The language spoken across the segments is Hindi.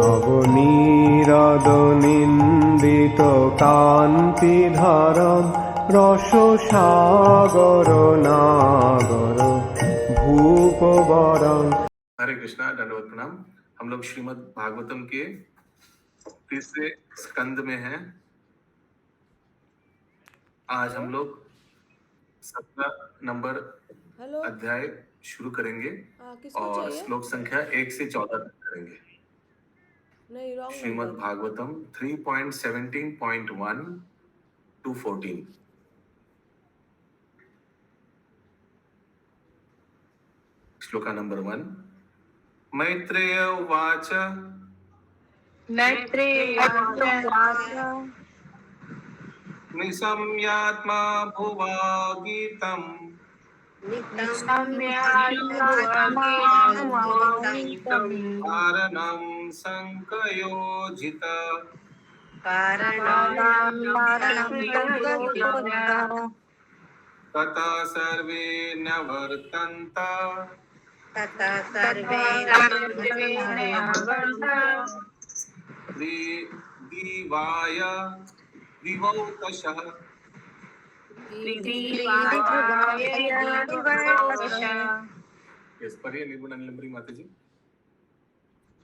নবনীরদনিন্দিত কান্তিধারম রসসাগর নাগর भूपवरं। हरे कृष्णा, दंडवत प्रणाम। हम लोग श्रीमद् भागवतम के तीसरे स्कंद में हैं। आज हम लोग 17 नंबर अध्याय शुरू करेंगे और श्लोक संख्या 1 से 14 तक करेंगे। श्रीमद् भागवतम 3.17.1 to 14। श्लोका नंबर 1। मैत्रेय उवाच निशम्यात्मा भुवा गीतम् कारणं संकयोजित ततः सर्वे न्यवर्तन्त दिवाय दिवौकशः। इस पर निर्गुण अनिलंबरी माता जी।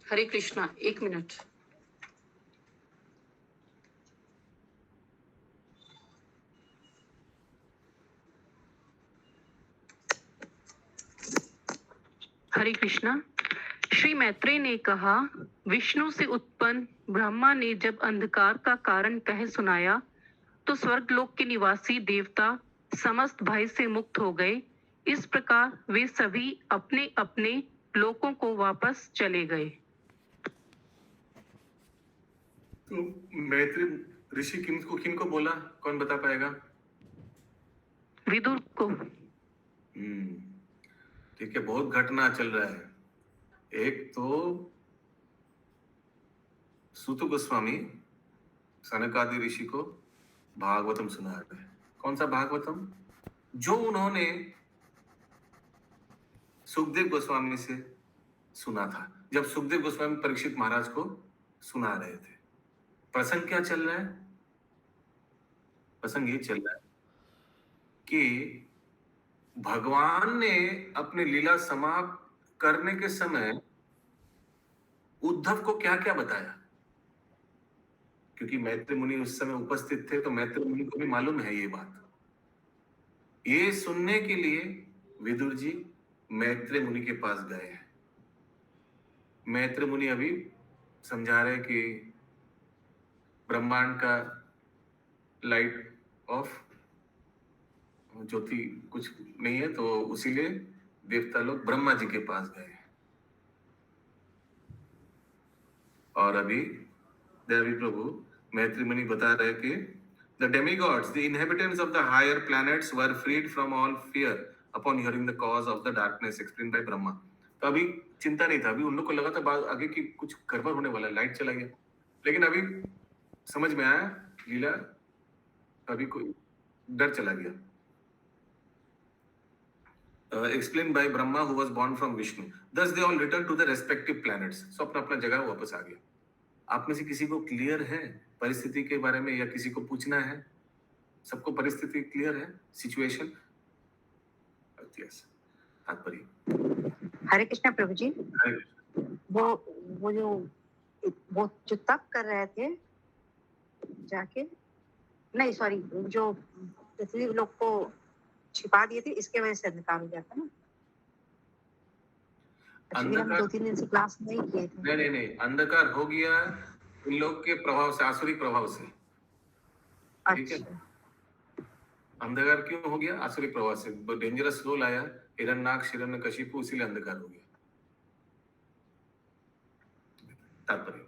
हरे कृष्णा, 1 मिनट। हरे कृष्णा। श्री मैत्रेय ने कहा, विष्णु से उत्पन्न ब्रह्मा ने जब अंधकार का कारण कह सुनाया तो स्वर्गलोक के निवासी देवता समस्त भय से मुक्त हो गए। इस प्रकार वे सभी अपने अपने लोकों को वापस चले गए। तो मैत्रेय ऋषि किनको बोला, कौन बता पाएगा? विदुर को। ठीक है, बहुत घटना चल रहा है। एक तो सूत गोस्वामी सनकादि ऋषि को भागवतम सुना रहे हैं। कौन सा भागवतम? जो उन्होंने सुखदेव गोस्वामी से सुना था, जब सुखदेव गोस्वामी परीक्षित महाराज को सुना रहे थे। प्रसंग क्या चल रहा है? प्रसंग ये चल रहा है कि भगवान ने अपनी लीला समाप्त करने के समय उद्धव को क्या क्या बताया, क्योंकि मैत्रेय मुनि उस समय उपस्थित थे, तो मैत्रेय मुनि को भी मालूम है ये बात। ये सुनने के लिए विदुर जी मैत्रेय मुनि के पास गए हैं। मैत्रेय मुनि अभी समझा रहे कि ब्रह्मांड का लाइट ऑफ, ज्योति कुछ नहीं है, तो उसीलिए देवता लोग ब्रह्मा जी के पास गए हैं। और अभी देवी प्रभु मैत्रेय मुनि बता रहे कि the demigods, the inhabitants of the higher planets were freed from all fear upon hearing the cause of the darkness explained by Brahma। तो अभी चिंता नहीं था, अभी उन लोग को लगा था आगे की कुछ गड़बड़ होने वाला है, लाइट चला गया, लेकिन अभी समझ में आया लीला, अभी कोई डर चला गया। Explained by Brahma who was born from Vishnu. Thus they all returned to their respective planets। so अपना अपना जगह वापस आ गया। आप में से किसी को क्लियर है परिस्थिति के बारे में, या किसी को पूछना है? सबको परिस्थिति क्लियर है, सिचुएशन? हरे कृष्णा प्रभु जी। वो जो तप कर रहे थे जाके, नहीं सॉरी, जो पृथ्वी लोग को छिपा दिए थे, इसके वजह से अंधकार हो गया था ना। हम 2-3 दिन से क्लास नहीं किए थे। नहीं, अंधकार हो गया इन लोग के प्रभाव से, आसुरी प्रभाव से। ठीक है, अंधकार क्यों हो गया? आसुरी प्रभाव से। डेंजरस रोल आया हिरण्यनाक्ष हिरण्यकशिपु, इसीलिए अंधकार हो गया। तात्पर्य,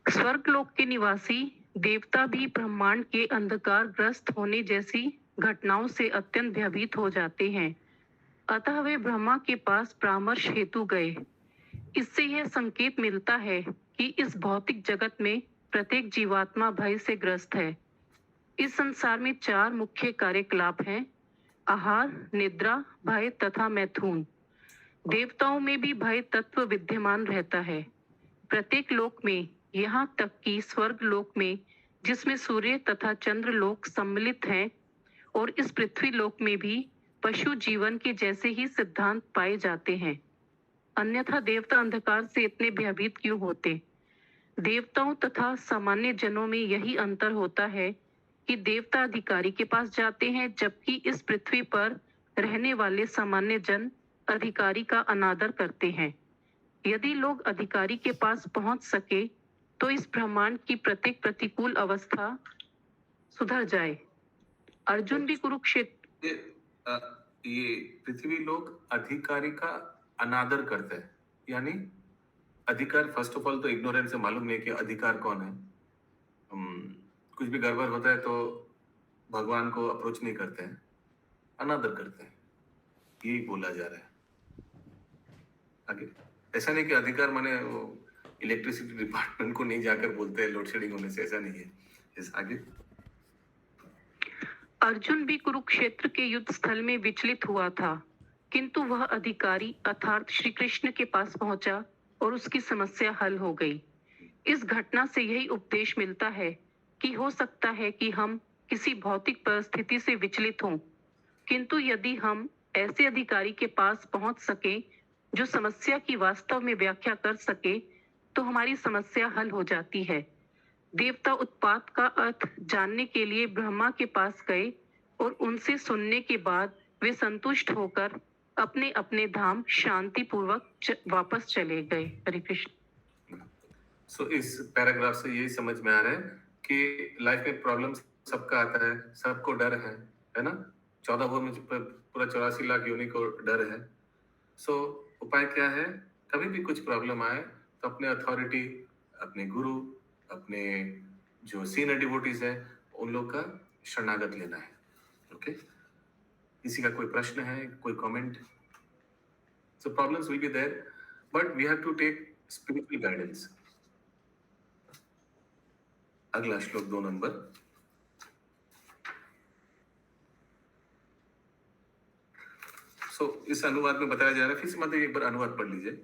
स्वर्गलोक के निवासी देवता भी ब्रह्मांड के अंधकार ग्रस्त होने जैसी घटनाओं से अत्यंत भयभीत हो जाते हैं। अतः वे ब्रह्मा के पास परामर्श हेतु गए। इससे यह संकेत मिलता है कि इस भौतिक जगत में प्रत्येक जीवात्मा भय से ग्रस्त है। इस संसार में 4 मुख्य कार्यकलाप हैं: आहार, निद्रा, भय तथा मैथुन। देवताओं में भी भय तत्व विद्यमान रहता है। प्रत्येक लोक में, यहाँ तक कि स्वर्ग लोक में, जिसमें सूर्य तथा चंद्र लोक सम्मिलित हैं, और इस पृथ्वी लोक में भी पशु जीवन के जैसे ही सिद्धांत पाए जाते हैं। अन्यथा देवता अंधकार से इतने भयभीत क्यों होते? देवताओं तथा सामान्य जनों में यही अंतर होता है कि देवता अधिकारी के पास जाते हैं, जबकि इस पृथ्वी पर रहने वाले सामान्य जन अधिकारी का अनादर करते हैं। यदि लोग अधिकारी के पास पहुंच सके तो इस ब्रह्मांड की प्रत्येक प्रतिकूल अवस्था सुधर जाए। अर्जुन भी कुरुक्षेत्र ये पृथ्वी लोग अधिकारी का अनादर करते हैं, यानी अधिकार, फर्स्ट ऑफ ऑल तो इग्नोरेंस से मालूम नहीं कि अधिकार कौन है। कुछ भी गड़बड़ होता है तो भगवान को अप्रोच नहीं करते हैं, अनादर करते हैं, यही बोला जा रहा है आगे। ऐसा नहीं कि अधिकार माने वो इलेक्ट्रिसिटी डिपार्टमेंट को नहीं जाकर बोलते हैं लोड शेडिंग होने से, ऐसा नहीं है। इस आगे अर्जुन भी कुरुक्षेत्र के युद्ध स्थल में विचलित हुआ था, किंतु वह अधिकारी अर्थात श्री कृष्ण के पास पहुंचा और उसकी समस्या हल हो गई। इस घटना से यही उपदेश मिलता है कि हो सकता है कि हम किसी भौतिक परिस्थिति से विचलित हों, किंतु यदि हम ऐसे अधिकारी के पास पहुंच सके जो समस्या की वास्तव में व्याख्या कर सके, तो हमारी समस्या हल हो जाती है। देवता उत्पात का अर्थ जानने के लिए ब्रह्मा के पास गए और उनसे सुनने के बाद वे संतुष्ट होकर अपने अपने धाम शांति पूर्वक वापस चले गए। हरे कृष्ण। सो इस पैराग्राफ से यही समझ में आ रहा है कि लाइफ में प्रॉब्लम सबका आता है, सबको डर है ना। 14 भूमि में पूरा 84 लाख योनि को डर है। सो उपाय क्या है? कभी भी कुछ प्रॉब्लम आए तो अपने अथॉरिटी, अपने गुरु, अपने जो सीनियर डिवोटीज है, उन लोग का शरणागत लेना है। ओके, किसी का कोई प्रश्न है, कोई comment? So problems will be there, but we have to take spiritual guidance. अगला श्लोक 2 नंबर। सो इस अनुवाद में बताया जा रहा है, फिर से मतलब एक बार अनुवाद पढ़ लीजिए।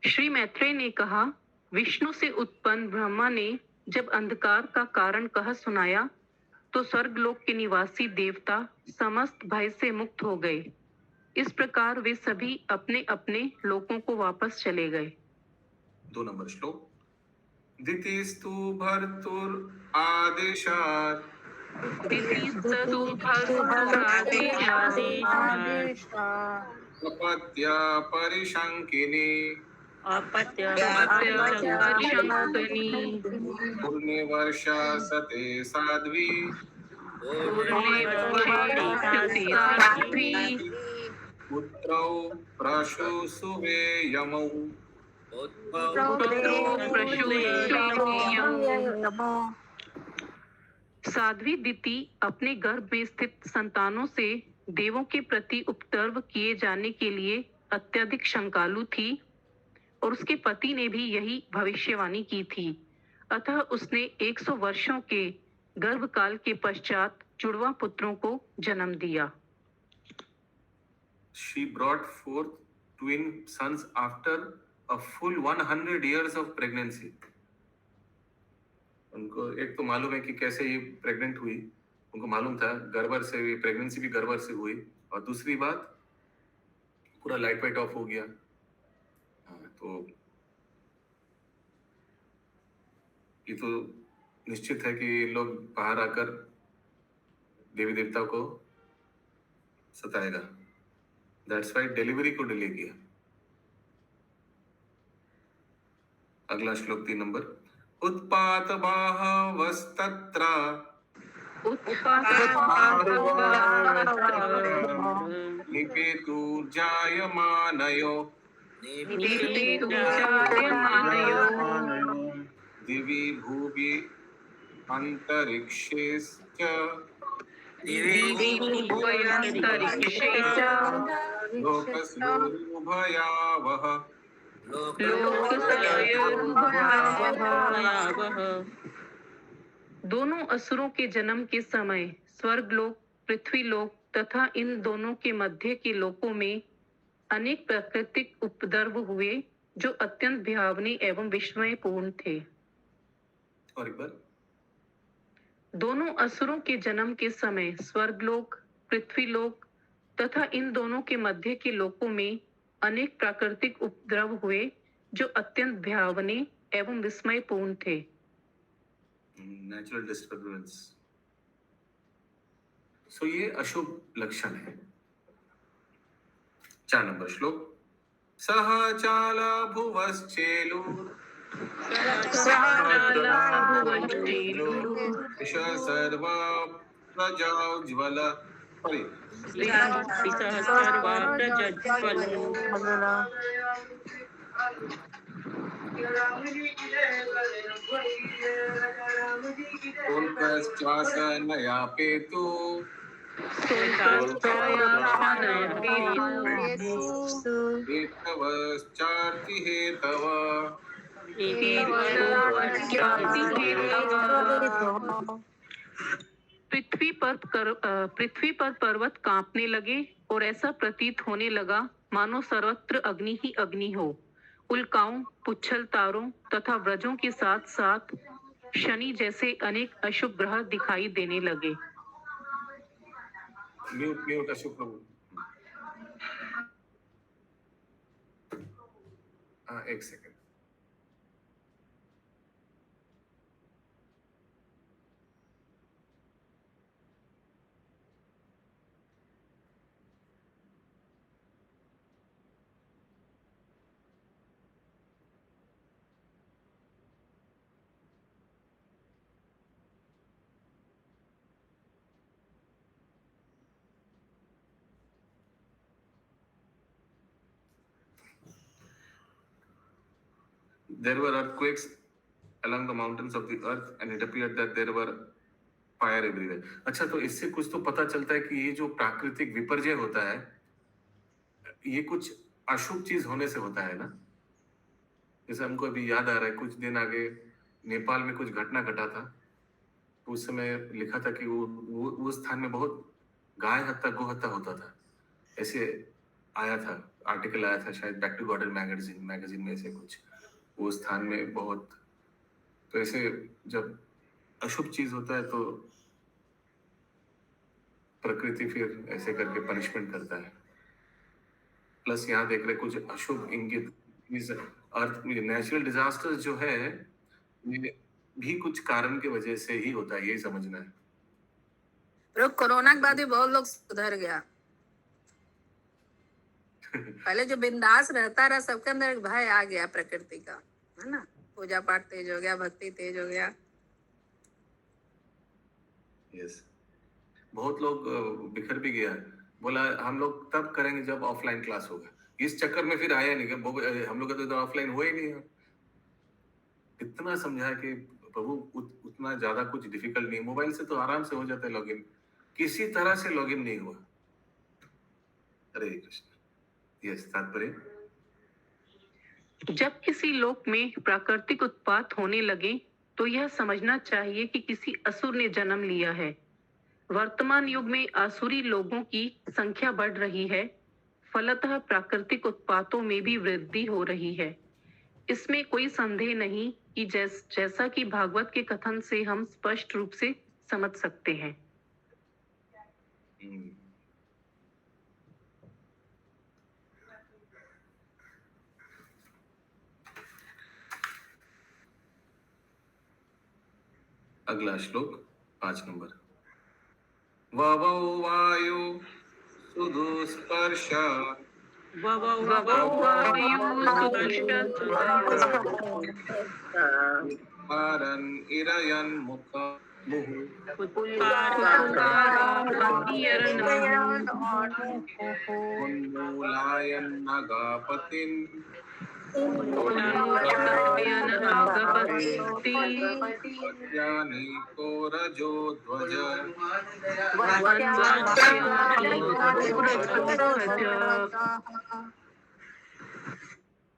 श्री मैत्रेय ने कहा, विष्णु से उत्पन्न ब्रह्मा ने जब अंधकार का कारण कह सुनाया तो स्वर्गलोक के निवासी देवता समस्त भय से मुक्त हो गए। इस प्रकार वे सभी अपने अपने लोकों को वापस चले गए। 2 नंबर श्लोक। दितिस्तु भर्तुर आदेशात् अपत्या परिशंकिनी पूर्णिवर्षा सते साध्वी पुत्रौ प्रशुसुवे यमौ। साध्वी दिति अपने गर्भ में स्थित संतानों से देवों के प्रति उपद्रव किए जाने के लिए अत्यधिक शंकालु थी और उसके पति ने भी यही भविष्यवाणी की थी। अतः उसने 100 वर्षों के गर्भकाल के पश्चात जुड़वा पुत्रों को जन्म दिया। She brought forth twin sons after a full 100 years of pregnancy. उनको एक तो मालूम है कि कैसे ये प्रेग्नेंट हुई, उनको मालूम था गर्भ से, प्रेगनेंसी भी गर्भ से हुई, और दूसरी बात पूरा लाइट वाइट ऑफ हो गया। तो ये तो निश्चित है कि लोग बाहर आकर देवी देवता को सताएगा। दैट्स वाई डिलीवरी को डिले किया। अगला श्लोक 3 नंबर। उत्पात बाहवस्तत्र निपेतु जायमानयो दिवि भुवि अंतरिक्षेश्च लोकस्योर्भयावह। दोनों असुरों के जन्म के समय स्वर्गलोक, पृथ्वीलोक तथा इन दोनों के मध्य के लोकों में अनेक प्राकृतिक उपद्रव हुए जो अत्यंत भयावनी एवं विस्मयपूर्ण थे। और एक बार, दोनों असुरों के जन्म के समय स्वर्गलोक, पृथ्वीलोक तथा इन दोनों के मध्य के लोकों में अनेक प्राकृतिक उपद्रव हुए जो अत्यंत भयावनी एवं विस्मयपूर्ण थे। Natural disturbance. सो ये अशुभ लक्षण है। 4 नंबर श्लोक। सह चाला भुवश्चेलु विश सर्वा प्रजाज्वल। सॉरी, नयापेतु हेतवश्चार्ति हेतव। पृथ्वी पर पर्वत कांपने लगे और ऐसा प्रतीत होने लगा मानो सर्वत्र अग्नि ही अग्नि हो। उल्काओं, पुच्छल तारों तथा व्रजों के साथ साथ शनि जैसे अनेक अशुभ ग्रह दिखाई देने लगे। म्यूट अशुभ प्रभु। एक second. There were earthquakes along the mountains of the earth and it appeared that there were fire everywhere. अच्छा, तो इससे कुछ तो पता चलता है कि ये जो प्राकृतिक विपर्जय होता है ये कुछ अशुभ चीज होने से होता है ना। जैसे हमको अभी याद आ रहा है, कुछ दिन आगे नेपाल में कुछ घटना घटा था। उस समय लिखा था कि वो स्थान में बहुत गाय हत्या, गो हत्या होता था। ऐसे आया था, आर्टिकल आया था शायद बैक टू गॉर्डन मैगजीन में ऐसे कुछ। वो स्थान में बहुत, तो ऐसे जब अशुभ चीज होता है तो प्रकृति फिर ऐसे करके पनिशमेंट करता है। प्लस यहाँ देख रहे कुछ अशुभ इंगित, अर्थ में नेचुरल डिजास्टर्स जो है ये भी कुछ कारण के वजह से ही होता है, यही समझना है। तो कोरोना के बाद भी बहुत लोग सुधर गया। पहले जो बिंदास रहता रहा, सबके अंदर एक भय आ गया प्रकृति का, है ना। पूजा पाठ तेज हो गया, भक्ति तेज हो गया। यस, बहुत लोग बिखर भी गया। बोला हम लोग तब करेंगे जब ऑफलाइन क्लास होगा। इस चक्कर में फिर आया नहीं, हम लोग का तो ऑफलाइन हुआ ही नहीं है। इतना समझाया कि प्रभु उतना ज्यादा कुछ डिफिकल्ट नहीं, मोबाइल से तो आराम से हो जाता है लॉगिन, किसी तरह से लॉगिन नहीं हुआ। हरे कृष्ण। यस, तात्पर्य। जब किसी लोक में प्राकृतिक उत्पात होने लगे तो यह समझना चाहिए कि किसी असुर ने जन्म लिया है। वर्तमान युग में आसुरी लोगों की संख्या बढ़ रही है, फलतः प्राकृतिक उत्पातों में भी वृद्धि हो रही है। इसमें कोई संदेह नहीं कि जैसा कि भागवत के कथन से हम स्पष्ट रूप से समझ सकते हैं। अगला श्लोक 5 नंबर। ववौ वायु सुदुस्पर्श पारन इरयन मुख उन्मूलायन नगापतिन वज्ञानीको रजो ध्वज।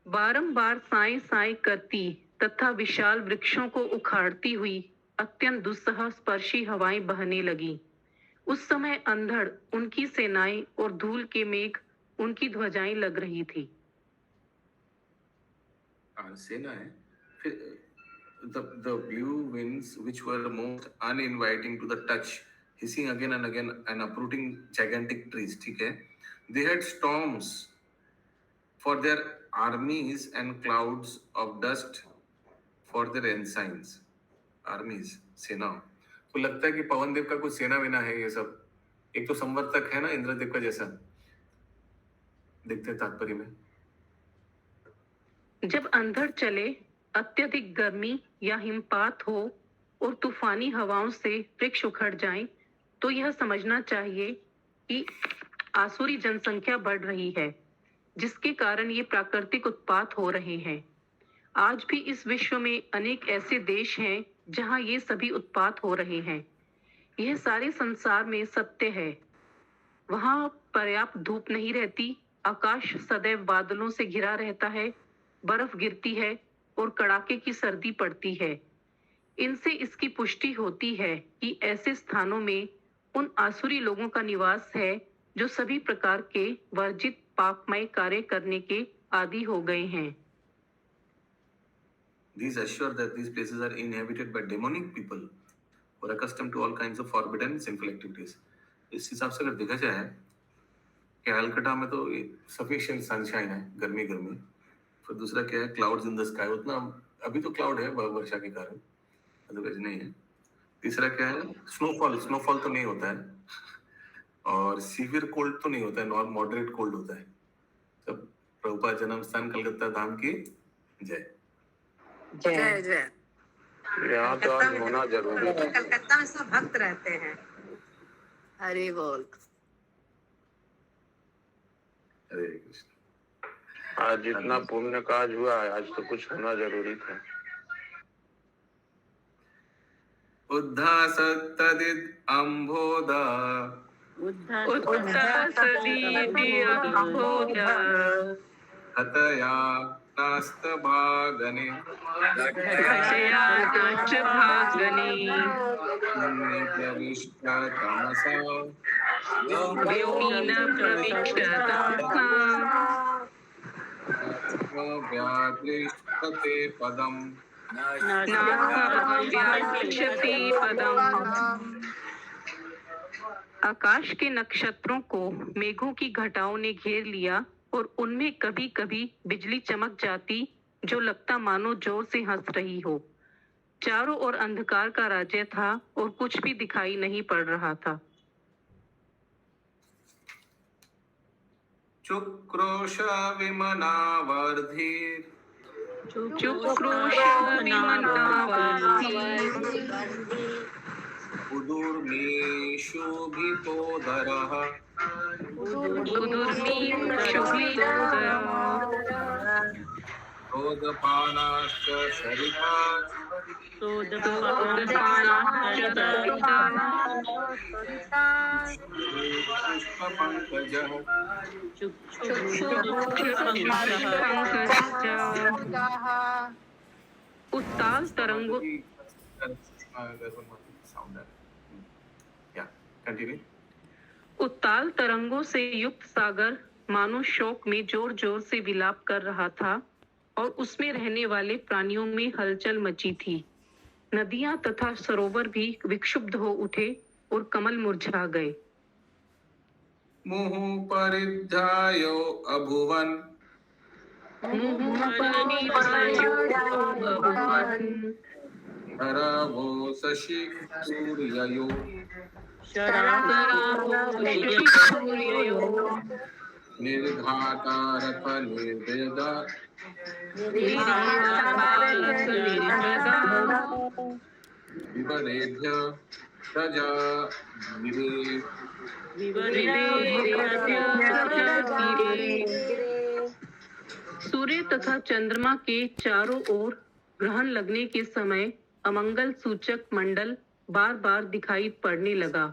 बारंबार साई साई करती तथा विशाल वृक्षों को उखाड़ती हुई अत्यंत दुस्सह स्पर्शी हवाएं बहने लगी। उस समय अंधड़ उनकी सेनाएं और धूल के मेघ उनकी ध्वजाएं लग रही थी। सेना है फिर the blue winds which were most uninviting to the touch, hissing again and again and uprooting gigantic trees. ठीक है, they had storms for their armies and clouds of dust for their ensigns. armies सेना को लगता है कि पवन देव का कोई सेना वेना है ये सब। एक तो संवर्तक है ना इंद्रदेव का जैसा दिखते तात्पर्य में। जब अंधड़ चले, अत्यधिक गर्मी या हिमपात हो और तूफानी हवाओं से वृक्ष उखड़ जाएं, तो यह समझना चाहिए कि आसुरी जनसंख्या बढ़ रही है, जिसके कारण ये प्राकृतिक उत्पात हो रहे हैं। आज भी इस विश्व में अनेक ऐसे देश हैं जहां ये सभी उत्पात हो रहे हैं। यह सारे संसार में सत्य है। वहां पर्याप्त धूप नहीं रहती, आकाश सदैव बादलों से घिरा रहता है, बर्फ गिरती है और कड़ाके की सर्दी पड़ती है। इनसे इसकी पुष्टि होती है कि ऐसे स्थानों में उन आसुरी लोगों का निवास है जो सभी प्रकार के वर्जित पापमय कार्य करने के आदी हो गए हैं। These assure that these places are inhabited by demonic people who are accustomed to all kinds of forbidden and sinful activities. इस हिसाब से अगर देखा जाए कि कैलकाटा में तो सफिशिएंट सनशाइन है, गर्मी गर्मी। फिर दूसरा क्या है, क्लाउड्स इन द स्काई, उतना अभी तो क्लाउड है वर्षा के कारण, अदरवाइज नहीं है। तीसरा क्या है, स्नोफॉल तो नहीं होता है, और सीवियर कोल्ड तो नहीं होता है, नॉर्मल मॉडरेट कोल्ड होता है। सब प्रभुपाद जन्म स्थान कलकत्ता धाम की जय जय जय। यहाँ तो आज होना जरूरी है। कलकत्ता में सब भक्त रहते हैं। हरि बोल। हरे कृष्ण। आज जितना पुण्य काज हुआ है, आज तो कुछ होना जरूरी था। उद्धासत्तदिद् अम्भोदा हतया नास्तभागने प्रविष्ट तमसा व्यादृष्टते पदम् आकाश के नक्षत्रों को मेघों की घटाओं ने घेर लिया और उनमें कभी कभी बिजली चमक जाती जो लगता मानो जोर से हंस रही हो। चारों ओर अंधकार का राज्य था और कुछ भी दिखाई नहीं पड़ रहा था। चुक्रोश विमनावर्धीर् उदुर्मीशोभितोदरः रोदपानाश्च सरिताः पुष्पपङ्कजः उत्ताल तरंगों उत्ताल तरंगों से युक्त सागर मानो शोक में जोर जोर से विलाप कर रहा था और उसमें रहने वाले प्राणियों में हलचल मची थी। नदियां तथा सरोवर भी विक्षुब्ध हो उठे और कमल मुरझा गए। मुहुः परिध्यायो अभुवन् शरवो शशि सूर्ययो निर्घातारथ निर्वेदा विवरेभ्य प्रजा सूर्य तथा चंद्रमा के चारों ओर ग्रहण लगने के समय अमंगल सूचक मंडल बार बार दिखाई पड़ने लगा।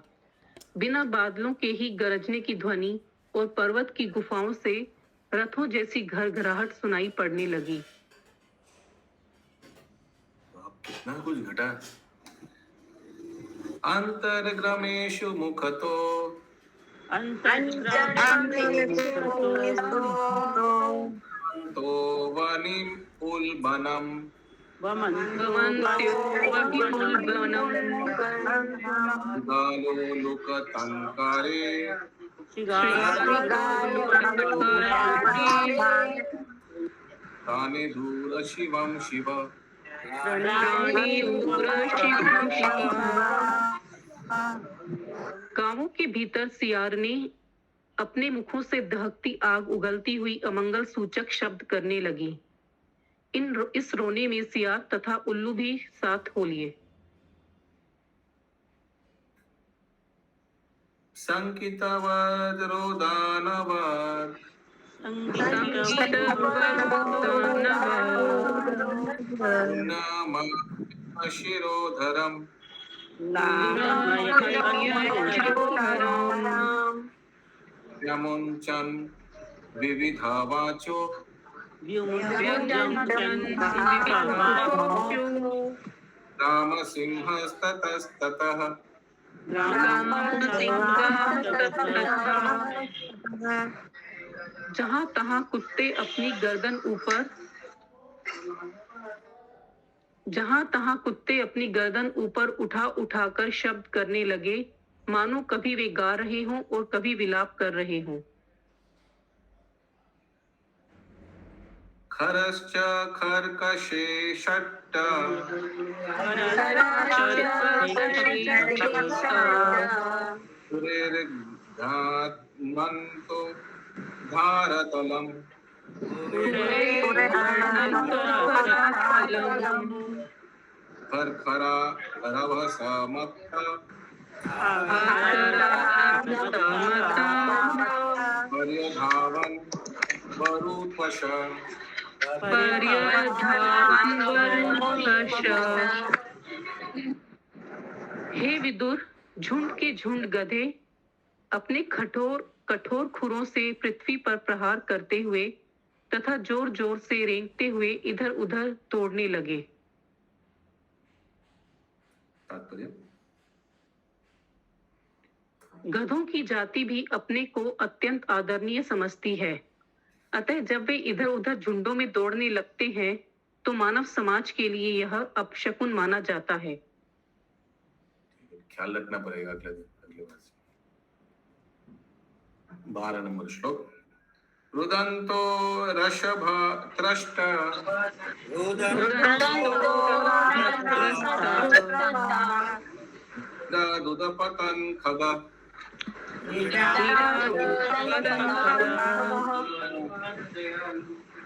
बिना बादलों के ही गरजने की ध्वनि और पर्वत की गुफाओं से रथों जैसी घरघराहट सुनाई पड़ने लगी। कितना कुछ घटा। अंतर्ग्रमेषु मुखतो तो वनिम उल्बनम भवन्त्यो वनिमुल्बनम् गालोलुकतङ्कारे श्रीगालोकतङ्कारे तानि दूर शिवं शिव गांवों के भीतर सियारने अपने मुखों से दहकती आग उगलती हुई अमंगल सूचक शब्द करने लगी। इस रोने में सियार तथा उल्लू भी साथ हो लिए। संकितवद रोदानवद शिरोधरम यमुंचन विविधावाचो रामसिंहस्ततस्ततः जहां तहां कुत्ते अपनी गर्दन ऊपर उठा उठाकर शब्द करने लगे, मानो कभी वे गा रहे हों और कभी विलाप कर रहे हों। खरश्च खरकशे षट्ट सुरेर्घात्मन्तो धारतलम् खरखरा रभसमत्त पर्यधावन् वरुपश हे विदुर, झुंड के झुंड गधे अपने कठोर खुरों से पृथ्वी पर प्रहार करते हुए तथा जोर जोर से रेंगते हुए इधर उधर तोड़ने लगे। तात्पर्य गधों की जाति भी अपने को अत्यंत आदरणीय समझती है, अतः जब वे इधर उधर झुंडों में दौड़ने लगते हैं तो मानव समाज के लिए यह अपशकुन माना जाता है। ख्याल रखना पड़ेगा अगले बार से। 12 नंबर श्लोक। रुदंतो रषभ त्रष्ट दुदपतन खग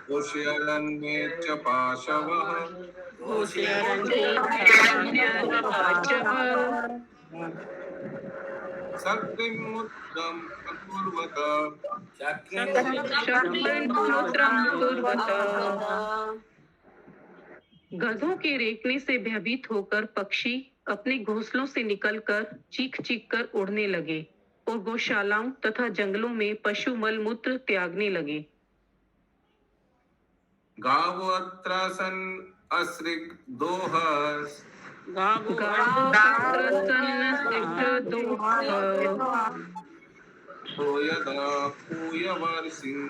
घोषयन्नेच पाशवः शक्तिमुद्रं कुर्वत गधों के रेंकने से भयभीत होकर पक्षी अपने घोंसलों से निकलकर चीख चीख कर उड़ने लगे और गौशालाओं तथा जंगलों में पशु मल मूत्र त्यागने लगे। गावोऽत्र सन् असृक् दोहस् यदा पूयवर्षिन्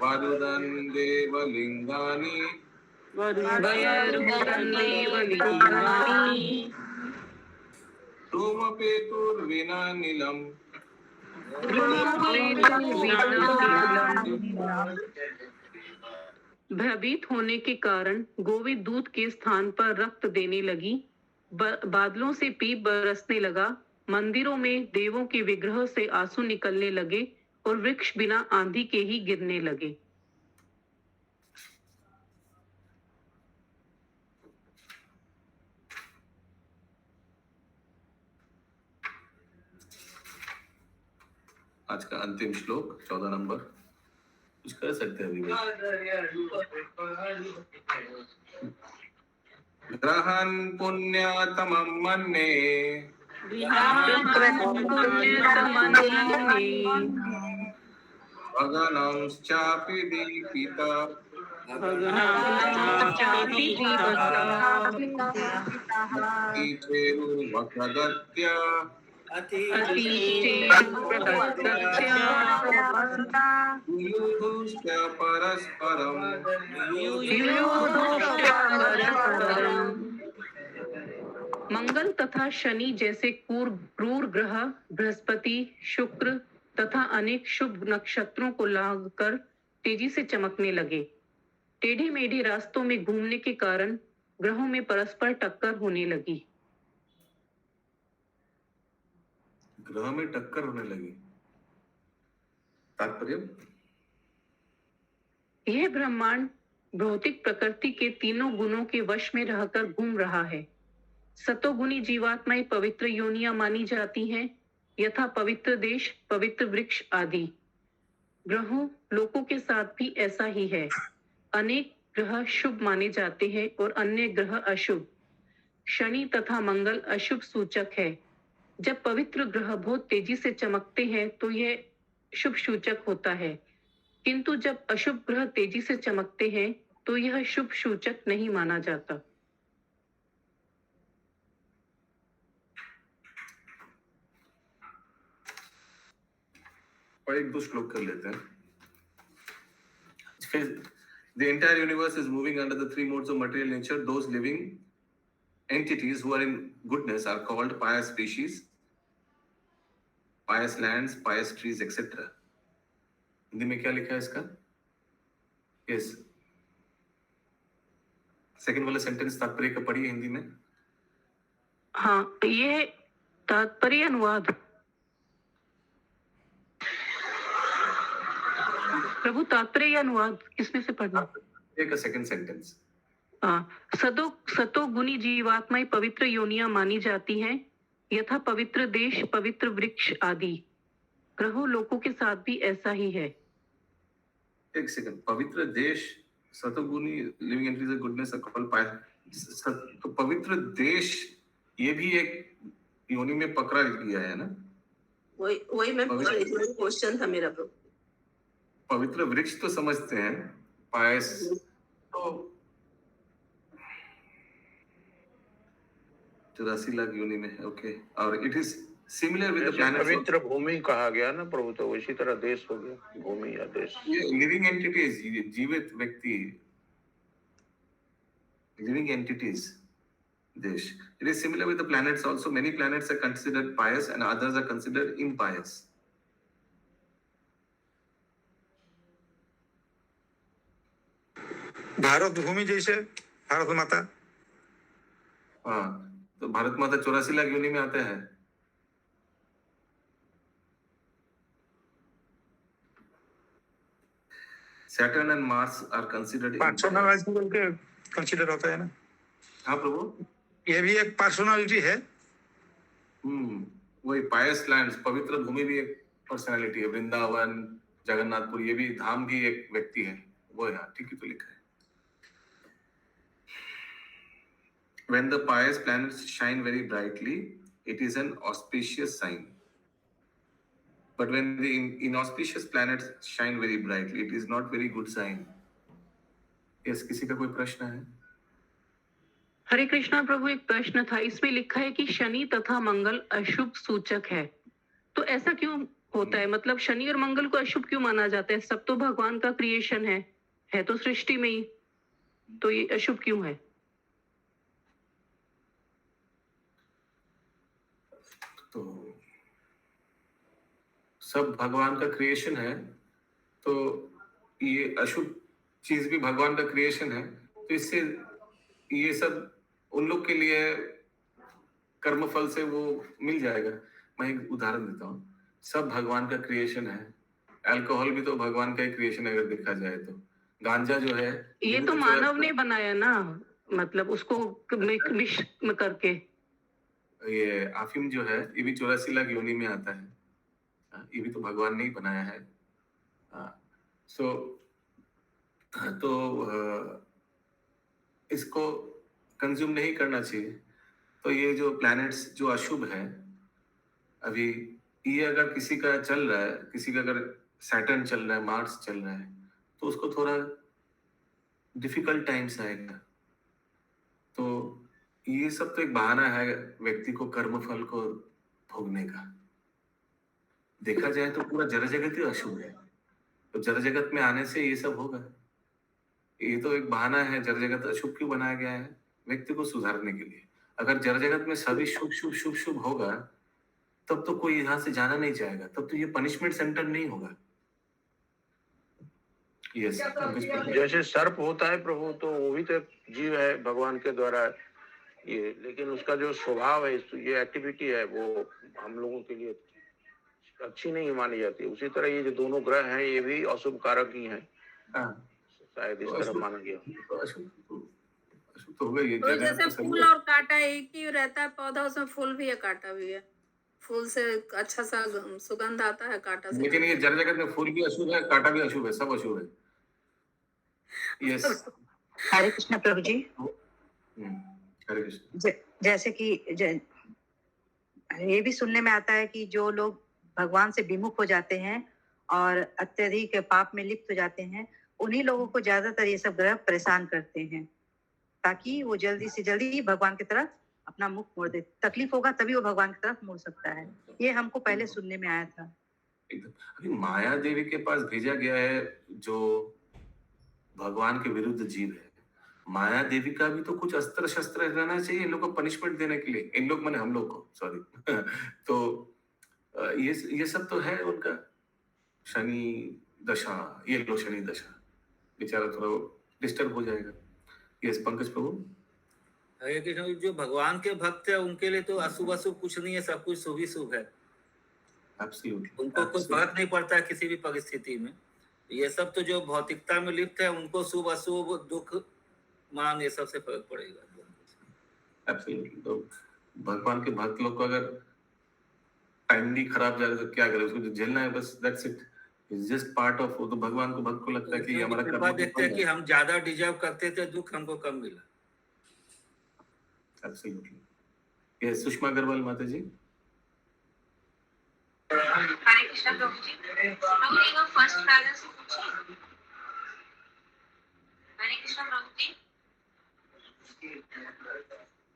वरुदन् देवलिङ्गानि धूमपेतुर्विना नीलम् भयभीत होने के कारण गोवी दूध के स्थान पर रक्त देने लगी, बादलों से पीप बरसने लगा, मंदिरों में देवों के विग्रह से आंसू निकलने लगे और वृक्ष बिना आंधी के ही गिरने लगे। आज का अंतिम श्लोक 14 नंबर। कुछ कर सकते हैं अभी ग्रहन् पुण्यतमं मन्ये भगवांश्चापि दीपिता भगनानां चापि जीवताम् अतीतेर्वकगत्या अतीतेर्वगत्या युयुधुश्च परस्परम् युयोधुश्च परस्परम्। मंगल तथा शनि जैसे क्रूर ग्रह बृहस्पति, शुक्र तथा अनेक शुभ नक्षत्रों को लागकर तेजी से चमकने लगे। टेढ़े मेढ़े रास्तों में घूमने के कारण ग्रहों में परस्पर टक्कर होने लगी। ग्रह में टक्कर होने लगी। तात्पर्य? यह ब्रह्मांड भौतिक प्रकृति के तीनों गुणों के वश में रहकर घूम रहा है। सतोगुणी जीवात्माएं पवित्र योनियां मानी जाती हैं, यथा पवित्र देश, पवित्र वृक्ष आदि। ग्रहों लोकों के साथ भी ऐसा ही है। अनेक ग्रह शुभ माने जाते हैं और अन्य ग्रह अशुभ। शनि तथा मंगल अशुभ सूचक है। जब पवित्र ग्रह बहुत तेजी से चमकते हैं तो यह शुभ सूचक होता है, किंतु जब अशुभ ग्रह तेजी से चमकते हैं तो यह शुभ सूचक नहीं माना जाता। और एक दो श्लोक कर लेते हैं। The entire universe is moving under the three modes of material nature. Those living entities who are in goodness are called pious species, pious lands, pious trees, etc. Hindi में क्या लिखा है इसका? Yes. सेकंड वाला सेंटेंस तात्पर्य का पढ़िए हिंदी में। हाँ, ये तात्पर्य अनुवाद। प्रभु तात्पर्य अनुवाद किसमें से पढ़ना? एक सेकंड सेंटेंस। सतो गुणी जीवात्माएं पवित्र योनियां मानी जाती हैं, यथा पवित्र देश, पवित्र वृक्ष आदि। ग्रहों लोकों के साथ भी ऐसा ही है। एक सेकंड। पवित्र देश, सतोगुणी living entities of goodness are called pious. तो पवित्र देश ये भी एक योनि में पकड़ा गया है ना? वही मैं पूछ रही थी, क्वेश्चन था मेरा। प्रभु पवित्र वृक्ष तो समझते हैं, पायस तो 84 लाख योनि में है। ओके। और it is similar with the planets. पवित्र भूमि कहा गया ना प्रभु, तो उसी तरह देश हो गया, भूमि या देश। लिविंग एंटिटीज, जीवित व्यक्ति, लिविंग एंटिटीज, देश। It is similar with the planets also. Many planets are considered pious and others are considered impious. Bharat भूमि जैसे भारत माता। हाँ, तो भारत माता 84 लाख योनि में आता है। Saturn and Mars are considered personality बोल के कंसीडर होता है ना। हाँ प्रभु, ये भी एक पर्सनालिटी है। वही पायस लैंड्स, पवित्र भूमि भी एक पर्सनालिटी है। वृंदावन, जगन्नाथपुर, ये भी धाम भी एक व्यक्ति है। वो है, ठीक है, तो लिखा है। When the pious planets shine very brightly, it is an auspicious sign. But when the inauspicious planets shine very brightly, it is not very good sign. Yes, किसी का कोई प्रश्न है? हरे कृष्णा प्रभु, एक प्रश्न था। इसमें लिखा है कि शनि तथा मंगल अशुभ सूचक है, तो ऐसा क्यों होता है? मतलब शनि और मंगल को अशुभ क्यों माना जाता है? सब तो भगवान का क्रिएशन है तो सृष्टि में ही, तो ये अशुभ क्यों है? तो सब भगवान का क्रिएशन है, तो ये अशुभ चीज भी भगवान का क्रिएशन है, तो इससे ये सब उन लोग के लिए कर्मफल से वो मिल जाएगा। मैं एक उदाहरण देता हूँ। सब भगवान का क्रिएशन है। अल्कोहल भी तो भगवान का ही क्रिएशन है अगर देखा जाए तो। गांजा जो है ये तो मानव ने बनाया ना, मतलब उसको मिक्स करके। ये अफीम जो है ये भी 84 लाख योनि में आता है। ये भी तो भगवान ने ही बनाया है। तो इसको कंज्यूम नहीं करना चाहिए। तो ये जो प्लैनेट्स जो अशुभ है, अभी ये अगर किसी का चल रहा है, किसी का अगर सैटर्न चल रहा है, मार्स चल रहा है, तो उसको थोड़ा डिफिकल्ट टाइम्स आएगा। तो ये सब तो एक बहाना है व्यक्ति को कर्म फल को भोगने का। देखा जाए तो पूरा जड़ जगत ही अशुभ है, तो जड़ जगत में आने से ये सब होगा। ये तो एक बहाना है। जड़ जगत अशुभ क्यों बनाया गया है? व्यक्ति को सुधारने के लिए। अगर जड़ जगत में सभी शुभ शुभ शुभ शुभ होगा, तब तो कोई यहाँ से जाना नहीं चाहेगा, तब तो ये पनिशमेंट सेंटर नहीं होगा। यस, जैसे सर्प होता है प्रभु, तो वो भी तो एक जीव है भगवान के द्वारा ये, लेकिन उसका जो स्वभाव है, ये एक्टिविटी है, वो हम लोगों के लिए अच्छी नहीं मानी जाती। उसी तरह ये जो दोनों ग्रह हैं, ये भी अशुभ कारक ही हैं, शायद इस तरह माना गया। अशुभ तो होगा ये। तो जैसे फूल और कांटा एक ही रहता है पौधा, उसमें फूल भी है कांटा भी है। फूल से अच्छा सा सुगंध आता है, कांटा से। लेकिन ये जड़ जगत में फूल भी अशुभ है, कांटा भी अशुभ है, सब अशुभ है। यस। हरे कृष्ण प्रभु जी। हरे कृष्ण। जैसे कि ये भी सुनने में आता है कि जो लोग भगवान से विमुख हो जाते हैं और अत्यधिक पाप में लिप्त हो जाते हैं, उन्हीं लोगों को ज्यादातर ये सब ग्रह परेशान करते हैं, ताकि वो जल्दी से जल्दी भगवान की तरफ अपना मुख मोड़ दे। तकलीफ होगा तभी वो भगवान की तरफ मुड़ सकता है। ये हमको पहले सुनने में आया था। अभी माया देवी के पास भेजा गया है जो भगवान के विरुद्ध जीव है। माया देवी का भी तो कुछ अस्त्र शस्त्र रहना चाहिए इन लोग को पनिशमेंट देने के लिए। इन लोग माने हम लोग को, सॉरी। तो ये सब तो है उनका शनि दशा। ये लो शनि दशा, बेचारा थोड़ा डिस्टर्ब हो जाएगा। यस पंकज प्रभु। हरे कृष्ण। जो भगवान के भक्त है उनके लिए तो अशुभ अशुभ कुछ नहीं है, सब कुछ शुभ ही शुभ है। एब्सोल्युटली। उनको कोई फर्क नहीं पड़ता है किसी भी परिस्थिति में। ये सब तो जो भौतिकता में लिप्त है उनको शुभ अशुभ दुख मान ये सब से फर्क पड़ेगा। एब्सोल्युटली। तो भगवान के भक्त लोग को अगर टाइमली खराब जा रहा है तो क्या करें, उसको जो झेलना है बस, that's it. It's just part of. वो तो भगवान को भक्त को लगता है कि हमारा कर्म देखते हैं कि हम ज्यादा डिजर्व करते थे, दुख हमको कम मिला। एब्सोल्युटली। ये सुषमा अग्रवाल माता जी। हरे कृष्ण प्रभु जी। हम एक फर्स्ट पैरा से पूछिए। हरे कृष्ण प्रभु जी।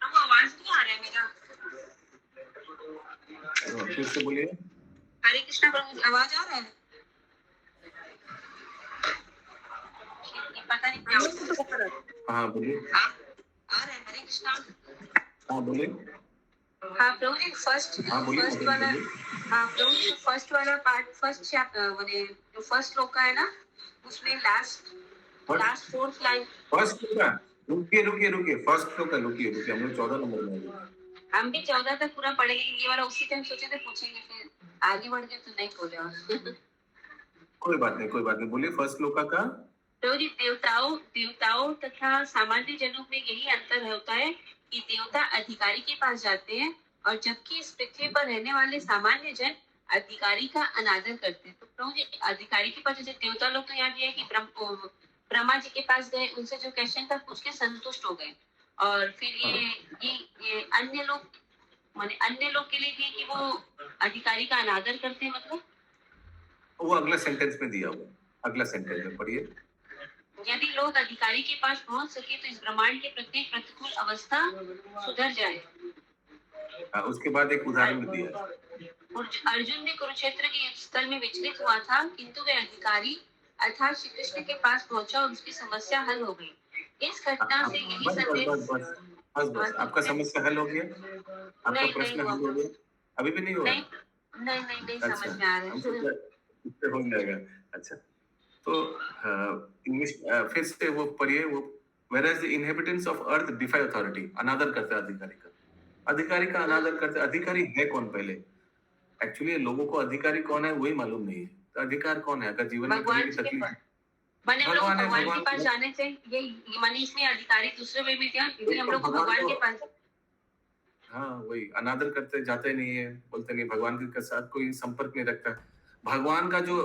हम आवाज नहीं आ रहा है मेरा। फिर से बोलिए। हरे कृष्ण प्रभु जी, आवाज आ रहा है? पता नहीं क्या। हाँ बोलिए। आ रहा है। हरे कृष्ण। हाँ बोलिए। हाँ प्रभु जी, फर्स्ट वाला। हाँ प्रभु जी, फर्स्ट वाला पार्ट, फर्स्ट चैप्टर माने जो फर्स्ट श्लोक का है ना, उसमें लास्ट फोर्थ लाइन। फर्स्ट श्लोक। रुकिए फर्स्ट श्लोक है। रुकिए हम लोग 14 नंबर में। हम भी 14 तक पूरा पढ़ेंगे। ये वाला उसी टाइम सोचे थे पूछेंगे, फिर आगे बढ़ गए तो नहीं बोले। कोई बात नहीं। बोलिए फर्स्ट श्लोक का। तो जी देवताओं तथा सामान्य जनों में यही अंतर होता है कि देवता अधिकारी के पास जाते हैं, और जबकि इस पृथ्वी पर रहने वाले सामान्य जन अधिकारी का अनादर करते हैं। तो प्रभु जी, अधिकारी के पास जैसे देवता लोग तो यहाँ दिया कि ब्रह्मा जी के पास गए, उनसे जो क्वेश्चन था पूछ के संतुष्ट हो गए, और फिर ये अन्य लोग के लिए दिए कि वो अधिकारी का अनादर करते हैं। मतलब वो अगला सेंटेंस में दिया हुआ। अगला सेंटेंस में पढ़िए। यदि लोग अधिकारी के पास पहुंच सके तो इस ब्रह्मांड की प्रत्येक प्रतिकूल अवस्था सुधर जाए। उसके बाद एक उदाहरण दिया। अर्जुन भी कुरुक्षेत्र के युद्ध स्थल में विचलित हुआ था, किंतु वे अधिकारी अर्थात श्री कृष्ण के पास पहुंचा और उसकी समस्या हल हो गई। इस घटना से यही संदेश। बस आपका समस्या हल हो गया। आपका प्रश्न हल हो गया। अभी भी नहीं हुआ? नहीं समझ में आ रहा है। इससे हो जाएगा। अच्छा, तो इंग्लिश फिर से वो पढ़िए। वो whereas the inhabitants of earth defy authority, अनादर करते हैं अधिकारी का अनादर करते। अधिकारी है कौन? पहले एक्चुअली लोगों को अधिकारी कौन है वही मालूम नहीं है। तो अधिकार कौन है? अगर जीवन में कभी भी तकलीफ, भगवान के पास जाने से ये माने इसमें अधिकारी दूसरे में भी दिया, क्योंकि हम लोग को भगवान के पास। हाँ वही अनादर करते, जाते नहीं है, बोलते नहीं, भगवान के साथ कोई संपर्क नहीं रखता, भगवान का जो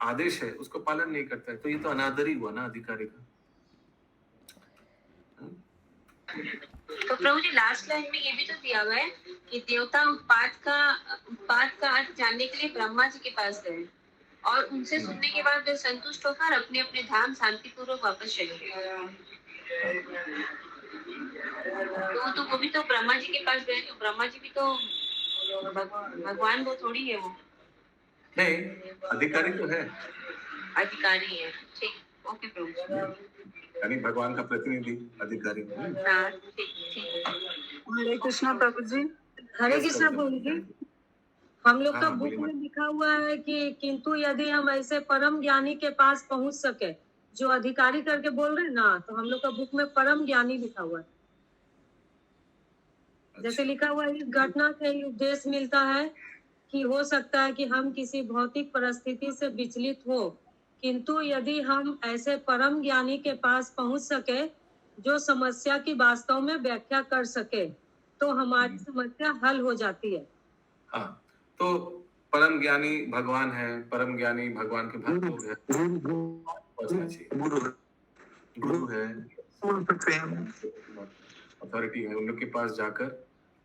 आदेश है उसको पालन नहीं करता है। तो ये तो अनादर ही हुआ ना अधिकारी का। तो प्रभु जी लास्ट लाइन में ये भी तो दिया हुआ है कि देवता उत्पाद का अर्थ जानने के लिए ब्रह्मा जी के पास गए। और उनसे सुनने के बाद वे संतुष्ट होकर अपने अपने धाम शांतिपूर्वक वापस चले गए। तो वो भी तो ब्रह्मा जी के पास गए, तो ब्रह्मा जी भी तो भगवान वो थोड़ी है, वो नहीं, अधिकारी तो है, अधिकारी है। ठीक, ओके प्रभु। यानी भगवान का प्रतिनिधि अधिकारी। हाँ, ठीक ठीक। हरे कृष्णा प्रभु जी। हरे Yes, कृष्णा प्रभु जी। प्रभु जी। हम लोग का हाँ, बुक बोलिए में मैम। लिखा हुआ है कि किंतु यदि हम ऐसे परम ज्ञानी के पास पहुंच सके, जो अधिकारी करके बोल रहे हैं ना, तो हम लोग का बुक में परम ज्ञानी लिखा हुआ है। जैसे लिखा हुआ है, इस घटना से ही उपदेश मिलता है कि हो सकता है कि हम किसी भौतिक परिस्थिति से विचलित हो, किंतु यदि हम ऐसे परम ज्ञानी के पास पहुंच सके जो समस्या की वास्तव में व्याख्या कर सके, तो हमारी समस्या हल हो जाती है। हाँ, तो परम ज्ञानी भगवान है, परम ज्ञानी भगवान के भक्त लोग हैं, पहुंचना चाहिए। गुरु है, अथॉरिटी है, उन लोग के पास जाकर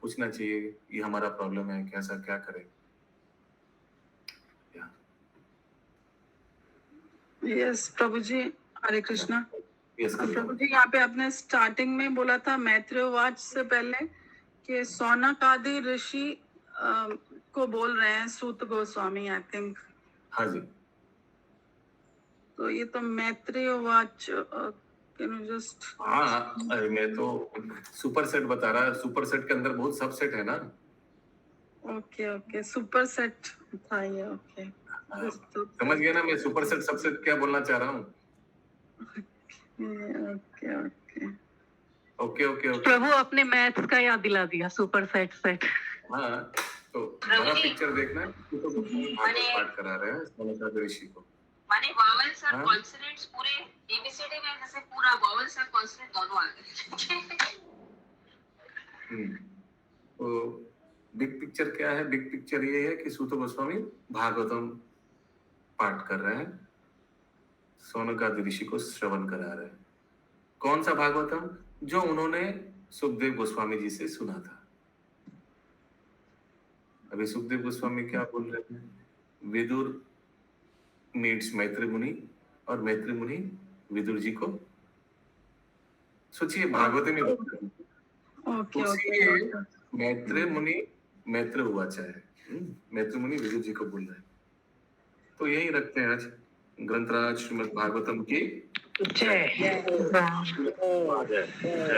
पूछना चाहिए ये हमारा प्रॉब्लम है, कैसा क्या करें। यस प्रभु जी। हरे कृष्णा। यस प्रभु जी, यहाँ पे आपने स्टार्टिंग में बोला था मैत्रेयवाच से पहले कि सौनक आदि ऋषि को बोल रहे हैं, सूत गोस्वामी आई थिंक। हाँ जी। तो ये तो मैत्रेयवाच, कैन यू जस्ट। हाँ, अरे मैं तो सुपर सेट बता रहा, सुपर सेट के अंदर बहुत सबसेट है ना। ओके ओके, सुपर सेट था ये। ओके, समझ गया ना मैं सुपर सेट सबसेट क्या बोलना चाह रहा हूँ। Okay okay okay okay okay. प्रभु अपने मैथ्स का याद दिला दिया, सुपर सेट सेट। हाँ, तो बड़ा पिक्चर देखना है, तो भागवत पाठ करा रहे हैं सौनक ऋषि को। माने वावल्स और हाँ? कॉन्सोनेंट्स पूरे एबीसीडी में जैसे पूरा वावल्स और कॉन्सोनेंट दोनों आ गए। तो बिग पिक्चर क्या है? बिग पिक्चर ये है कि सूत गोस्वामी भागवतम पाठ कर रहे हैं, सौनक आदि ऋषि को श्रवण करा रहे हैं। कौन सा भागवतम? जो उन्होंने सुखदेव गोस्वामी जी से सुना था। अभी सुखदेव गोस्वामी क्या बोल रहे हैं? विदुर मीट्स मैत्री मुनि और मैत्री मुनि विदुर जी को, सोचिए भागवत में ओके ओके। मैत्री मुनि मैत्र उवाच है, मैत्री मुनि विदुर जी को बोल रहे हैं। तो यही रखते हैं आज ग्रंथराज श्रीमद् भागवतम की जय।